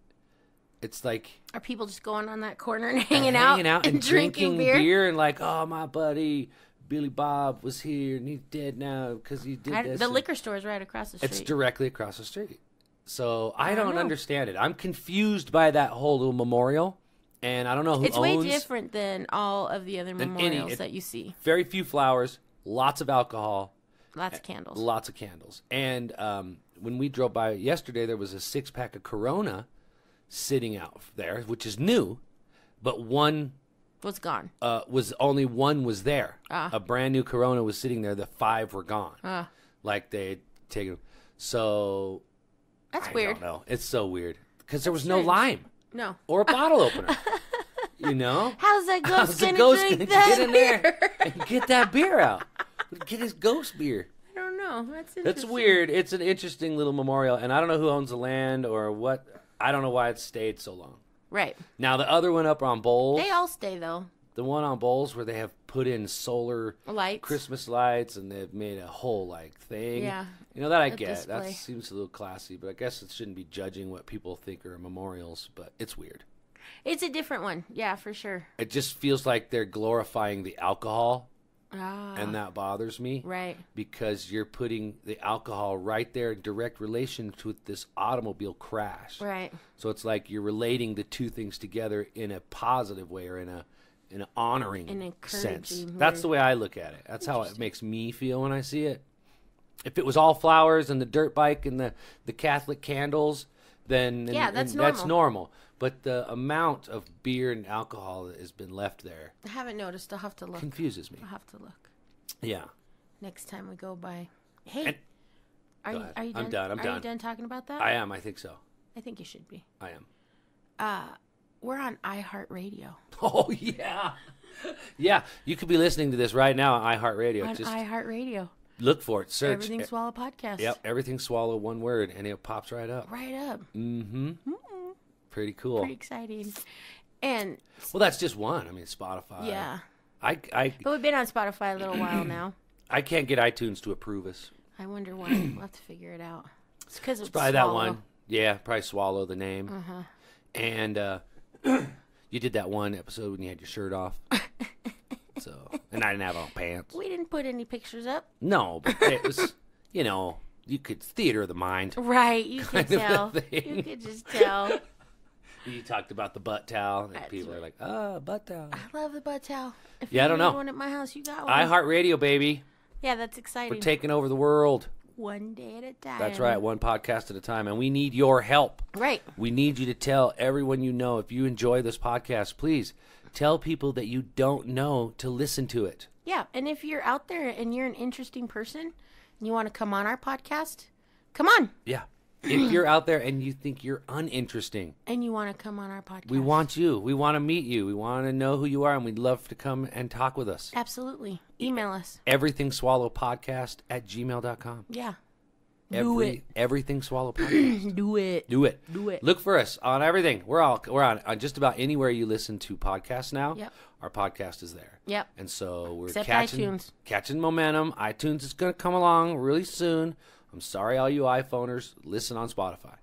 it's like... Are people just going on that corner and hanging out and drinking beer? And like, oh, my buddy... Billy Bob was here, and he's dead now because he did this. The liquor store is right across the street. It's directly across the street. So I don't understand it. I'm confused by that whole little memorial, and I don't know who owns... It's way different than all of the other memorials that you see. Very few flowers, lots of alcohol. Lots of candles. Lots of candles. And when we drove by yesterday, there was a 6-pack of Corona sitting out there, which is new. but one Was gone. was only one was there. A brand new Corona was sitting there. The 5 were gone. Like they'd taken them. So That's I weird. don't know. It's so weird because there was no lime No. or a bottle opener. You know? How's that ghost How's the gonna ghost drink gonna that get in beer? there and get that beer out? Get his ghost beer. I don't know. That's interesting. That's weird. It's an interesting little memorial, and I don't know who owns the land or what. I don't know why it stayed so long. Right. Now the other one up on Bowles. They all stay though. The one on Bowles where they have put in solar Lights. Christmas lights, and they've made a whole thing. Yeah. You know that I A get. display. That seems a little classy, but I guess it shouldn't be judging what people think are memorials. But it's weird. It's a different one. Yeah, for sure. It just feels like they're glorifying the alcohol, Ah. and that bothers me. Right. Because you're putting the alcohol right there in direct relation to this automobile crash. Right. So it's like you're relating the two things together in a positive way or in an honoring An encouraging sense. way. That's the way I look at it. That's how it makes me feel when I see it. If it was all flowers and the dirt bike and the Catholic candles, then Yeah, that's that's normal. normal. But the amount of beer and alcohol that has been left there I haven't noticed. I'll have to look. confuses me. I'll have to look Yeah. next time we go by. Hey, And- are Go you? ahead. Are you I'm done? done. I'm are done. you done talking about that? I am. I think so. I think you should be. I am. We're on iHeart Radio. Oh, yeah. Yeah. You could be listening to this right now on iHeartRadio. On Just iHeart Radio. look for it. Search. Everything Swallow Podcast. Yep. Everything Swallow, one word, and it pops right up. Right up. Mm-hmm. Pretty cool. Pretty exciting. And Well, that's just one. I mean, Spotify. yeah. I But we've been on Spotify a little while now. I can't get iTunes to approve us. I wonder why. We'll have to figure it out. It's because it's Probably Swallow. that one. Yeah, probably Swallow the name. Uh-huh. And you did that one episode when you had your shirt off. So, and I didn't have on pants. We didn't put any pictures up. No, but it was, you could theater of the mind. Right. You could Kind of a tell. thing. You could just tell. You talked about the butt towel, and That's people are right. like, butt towel. I love the butt towel. If Yeah, I you don't need know. one at my house, you got one. iHeartRadio, baby. Yeah, that's exciting. We're taking over the world. One day at a time. That's right, one podcast at a time. And we need your help. Right. We need you to tell everyone you know, if you enjoy this podcast, please tell people that you don't know to listen to it. Yeah, and if you're out there and you're an interesting person and you want to come on our podcast, come on. Yeah. If you're out there and you think you're uninteresting, And you want to come on our podcast. we want you. We want to meet you. We want to know who you are, and we'd love to come and talk with us. Absolutely. Email us. EverythingSwallowPodcast at gmail.com. Yeah. Do it. EverythingSwallowPodcast. Do it. Do it. Do it. Look for us on everything. We're on just about anywhere you listen to podcasts now. Yep. Our podcast is there. Yep. And so we're Except catching momentum. iTunes is going to come along really soon. I'm sorry, all you iPhoners, listen on Spotify.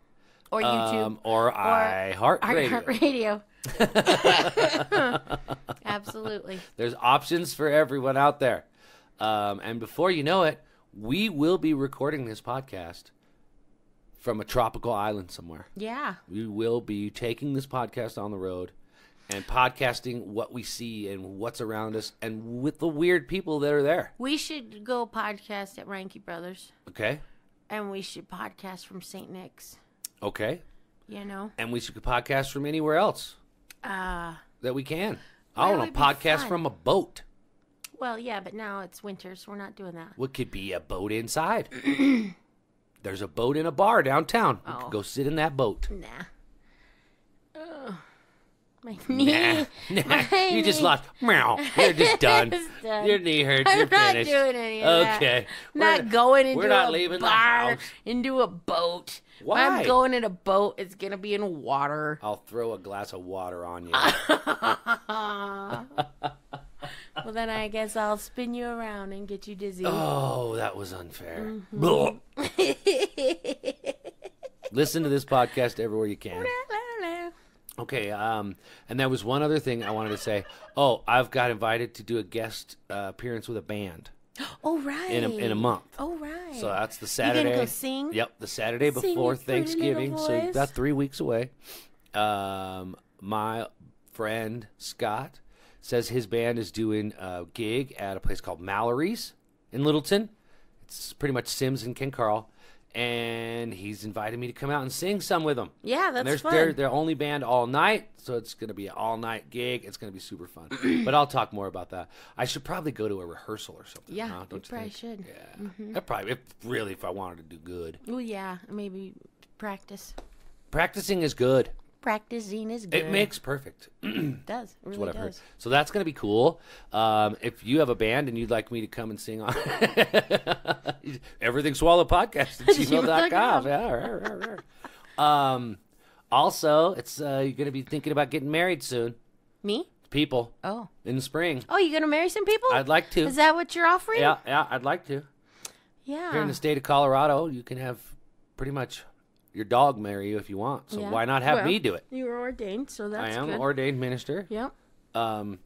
Or YouTube. Or iHeartRadio. iHeartRadio. Absolutely. There's options for everyone out there. And before you know it, we will be recording this podcast from a tropical island somewhere. Yeah. We will be taking this podcast on the road and podcasting what we see and what's around us and with the weird people that are there. We should go podcast at Reinke Brothers. Okay? And we should podcast from St. Nick's. Okay. You know? And we should podcast from anywhere else that we can. I Where want to would be podcast fun? from a boat. Well, yeah, but now it's winter, so we're not doing that. What could be a boat inside? There's a boat in a bar downtown. We could go sit in that boat. Nah. Ugh. My knee. Nah. My You just knee. lost. Meow. You're just done. It's done. Your knee hurts. I'm You're not finished. doing any of that. Okay. I'm not going into we're not a leaving the bar, house. into a boat. When Why? I'm going in a boat, it's going to be in water. I'll throw a glass of water on you. Well, then I guess I'll spin you around and get you dizzy. Oh, that was unfair. Mm-hmm. Listen to this podcast everywhere you can. Okay, and there was one other thing I wanted to say. Oh, I've got invited to do a guest appearance with a band Oh, right. in a month. Oh, right. So that's the You Saturday. gonna go sing? Yep, the Saturday Sing before your pretty little Thanksgiving. So voice. about 3 weeks away. My friend Scott says his band is doing a gig at a place called Mallory's in Littleton. It's pretty much Sims and Ken Carl. and he's invited me to come out and sing some with him. Yeah, that's fun. They're their only band all night, so it's going to be an all-night gig. It's going to be super fun. But I'll talk more about that. I should probably go to a rehearsal or something. Yeah, huh? you probably should. Yeah, that probably if I wanted to do good. Well, yeah, maybe practice. Practicing is good. Practicing is good. It makes perfect. It does. It really what I've does. heard. So that's going to be cool. If you have a band and you'd like me to come and sing on EverythingSwallowpodcast at gmail.com. Yeah. Also, it's you're going to be thinking about getting married soon. Me? People. Oh. In the spring. Oh, you going to marry some people? I'd like to. Is that what you're offering? Yeah, I'd like to. Yeah. Here in the state of Colorado, you can have pretty much your dog marry you if you want. So why not have me do it? You were ordained, so that's good. I am an ordained minister. Yep. And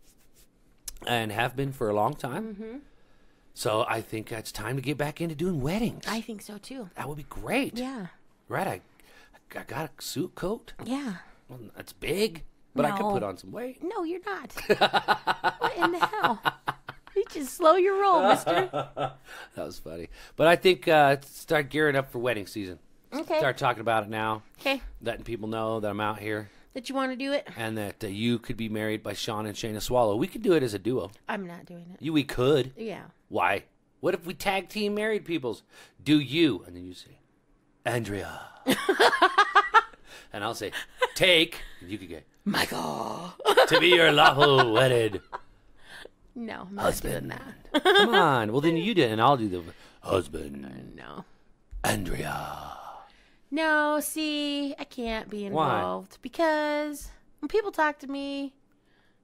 have been for a long time. Mm-hmm. So I think it's time to get back into doing weddings. I think so, too. That would be great. Yeah. Right, I got a suit coat. Yeah. Well, it's big, but I could No. put on some weight. No, you're not. What in the hell? You just slow your roll, mister. That was funny. But I think start gearing up for wedding season. Okay. Start talking about it now. Okay. Letting people know that I'm out here. That you want to do it? And that you could be married by Sean and Shayna Swallow. We could do it as a duo. I'm not doing it. We could. Yeah. Why? What if we tag team married peoples? Do you? And then you say, Andrea. And I'll say, take. And you could get, Michael. to be your lawful wedded No, I'm not husband. doing that. Come on. Well, then you do it, and I'll do the husband. No. Andrea. No, see, I can't be involved because when people talk to me,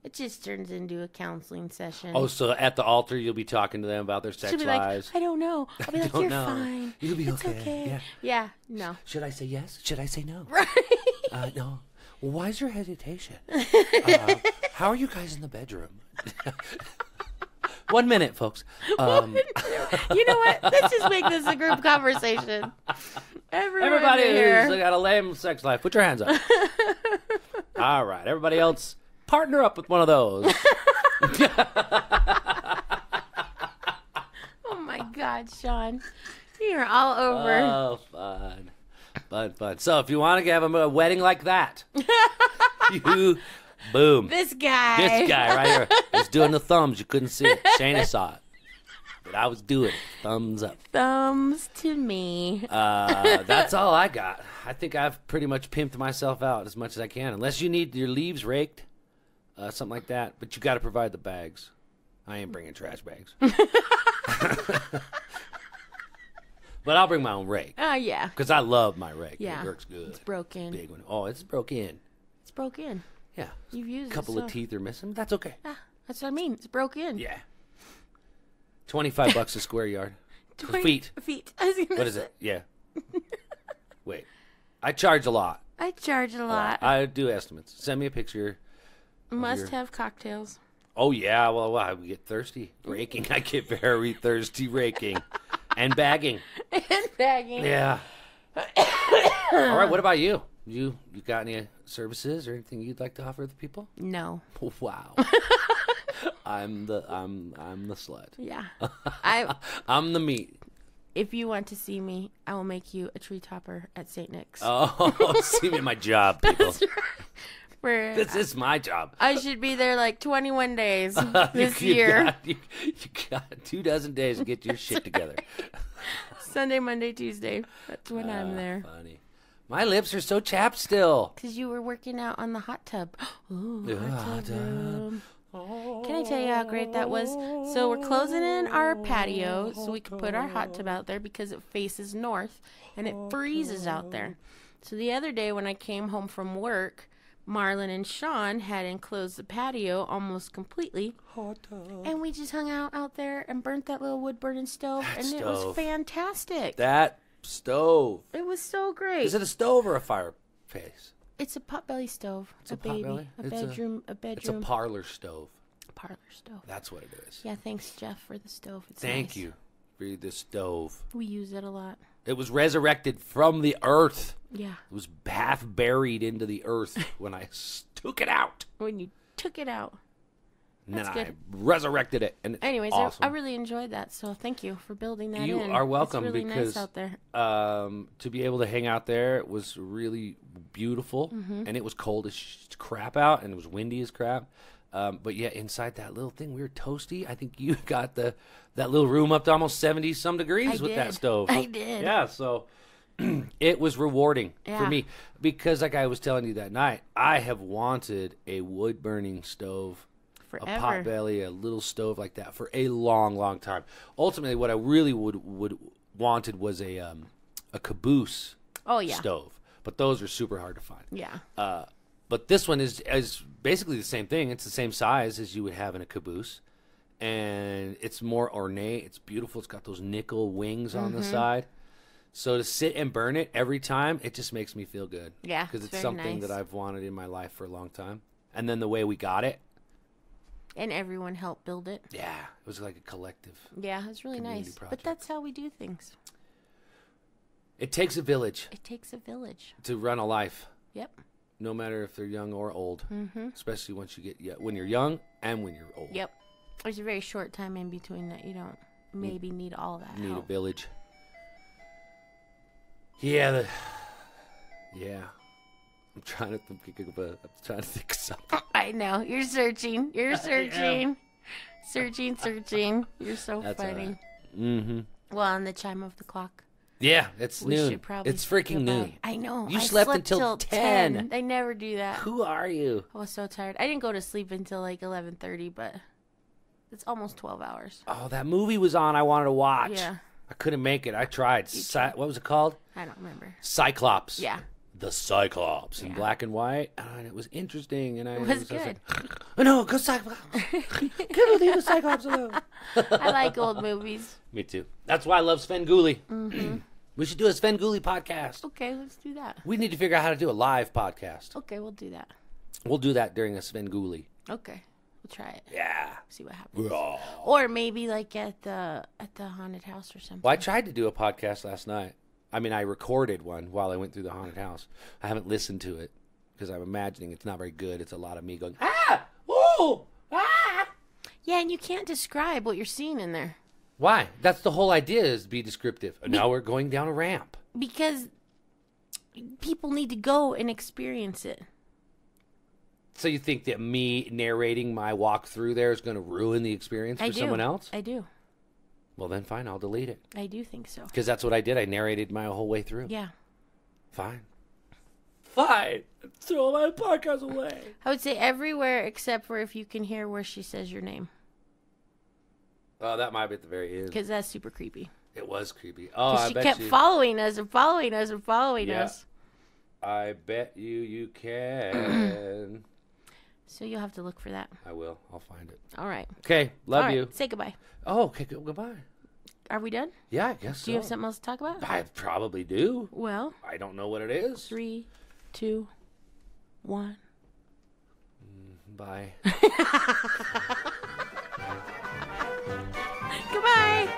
it just turns into a counseling session. Oh, so at the altar, you'll be talking to them about their sex She'll be lives. like, I don't know. I'll be like, don't you're know. fine. You'll be it's okay. Yeah. Yeah, no. Should I say yes? Should I say no? Right. No. Well, why is your hesitation? How are you guys in the bedroom? 1 minute, folks. You know what? Let's just make this a group conversation. Everybody here. who's got a lame sex life, put your hands up. All right. Everybody else, partner up with one of those. Oh, my God, Sean. You're all over. Oh, fun. Fun. So if you want to have a wedding like that, you, boom. This guy right here is doing the thumbs. You couldn't see it. Shayna saw it. But I was doing it. Thumbs up. Thumbs to me. That's all I got. I think I've pretty much pimped myself out as much as I can. Unless you need your leaves raked, something like that. But you got to provide the bags. I ain't bringing trash bags. But I'll bring my own rake. Oh, yeah. Because I love my rake. Yeah. It works good. It's broken. Big one. Oh, it's broken. It's broken. Yeah. You've used A couple it, of teeth are missing. That's okay. Ah, that's what I mean. It's broken. Yeah. $25 a square yard. Feet. Feet. I was gonna What is say. it? Yeah. Wait. I charge a lot. I charge a lot. I do estimates. Send me a picture. Must have cocktails. Oh, yeah. Well, I get thirsty. Raking. I get very thirsty raking. And bagging. And bagging. Yeah. All right. What about you? You got any services or anything you'd like to offer the people? No. Wow. I'm the slut. Yeah. I'm the meat. If you want to see me, I will make you a tree topper at St. Nick's. Oh, see me at my job, people. This is my job. I should be there like 21 days this year. You got 24 days to get your shit together. Sunday, Monday, Tuesday. That's when I'm there. Funny. My lips are so chapped still. Because you were working out on the hot tub. Ooh, Hot tub. room. Can I tell you how great that was? So we're closing in our patio so we can put our hot tub out there because it faces north and it freezes out there. So the other day when I came home from work, Marlon and Sean had enclosed the patio almost completely. And we just hung out there and burnt that little wood burning stove. It was fantastic. That stove. It was so great. Is it a stove or a fireplace? It's a potbelly stove. It's a baby. potbelly? A bedroom. It's a parlor stove. Parlor stove. That's what it is. Yeah, thanks, Jeff, for the stove. It's Thank nice. you for the stove. We use it a lot. It was resurrected from the earth. Yeah. It was half buried into the earth when I took it out. When you took it out. And That's then good. I resurrected it, and it's Anyways, awesome. I really enjoyed that, so thank you for building that You in. are welcome, it's really because nice out there. To be able to hang out there was really beautiful, and it was cold as crap out, and it was windy as crap. But yeah, inside that little thing, we were toasty. I think you got that little room up to almost 70-some degrees with that stove. I did. Yeah, so it was rewarding for Yeah. me, because like I was telling you that night, I have wanted a wood-burning stove, Forever. a potbelly, a little stove like that for a long, long time. Ultimately, what I really would wanted was a caboose stove, but those are super hard to find. Yeah. But this one is basically the same thing. It's the same size as you would have in a caboose, and it's more ornate. It's beautiful. It's got those nickel wings on the side. So to sit and burn it every time, it just makes me feel good. Yeah, because it's very something nice. that I've wanted in my life for a long time. And then the way we got it, And everyone helped build it. yeah, it was like a collective. Yeah, it's really Community nice. project. But that's how we do things. It takes a village It takes a village. to run a life, Yep. no matter if they're young or old. Especially once you get when you're young and when you're old. Yep. There's a very short time in between that you don't maybe need all that Need help. a village. Yeah, I'm trying to think of something. I know. You're searching. You're searching. Searching. You're so That's funny. all right. Mm-hmm. Well, on the chime of the clock. Yeah, it's We noon. should probably It's freaking goodbye. noon. I know. You I slept slept until till 10. They never do that. Who are you? I was so tired. I didn't go to sleep until like 11:30, but it's almost 12 hours. Oh, that movie was on. I wanted to watch. Yeah. I couldn't make it. I tried. What was it called? I don't remember. Cyclops. Yeah. The Cyclops in Yeah. black and white, and it was interesting. And It was good. I know, go Cyclops. Can't leave the Cyclops alone. I like old movies. Me too. That's why I love Svengoolie. We should do a Svengoolie podcast. Okay, let's do that. We need to figure out how to do a live podcast. Okay, we'll do that. We'll do that during a Svengoolie. Okay, we'll try it. Yeah. See what happens. Well, Or maybe like at the haunted house or something. I tried to do a podcast last night. I mean, I recorded one while I went through the haunted house. I haven't listened to it because I'm imagining it's not very good. It's a lot of me going, ah, ooh, ah. Yeah, and you can't describe what you're seeing in there Why? That's the whole idea, is be descriptive. Now we're going down a ramp. because people need to go and experience it. So you think that me narrating my walk through there is going to ruin the experience for someone else? I do. Well, then fine, I'll delete it. I do think so. Because that's what I did. I narrated my whole way through. Yeah. Fine. Fine. Throw my podcast away. I would say everywhere except for if you can hear where she says your name. Oh, that might be at the very end. Because that's super creepy. It was creepy. Oh, Because I she bet kept you. following us and following us and following Yeah. us. I bet you can. So you'll have to look for that. I will. I'll find it. All right. Okay. Love All right, you. Say goodbye. Oh, okay. Goodbye. Are we done? Yeah, I guess Do you have something else to talk about? I probably do. Well, I don't know what it is. 3, 2, 1. Bye. Goodbye.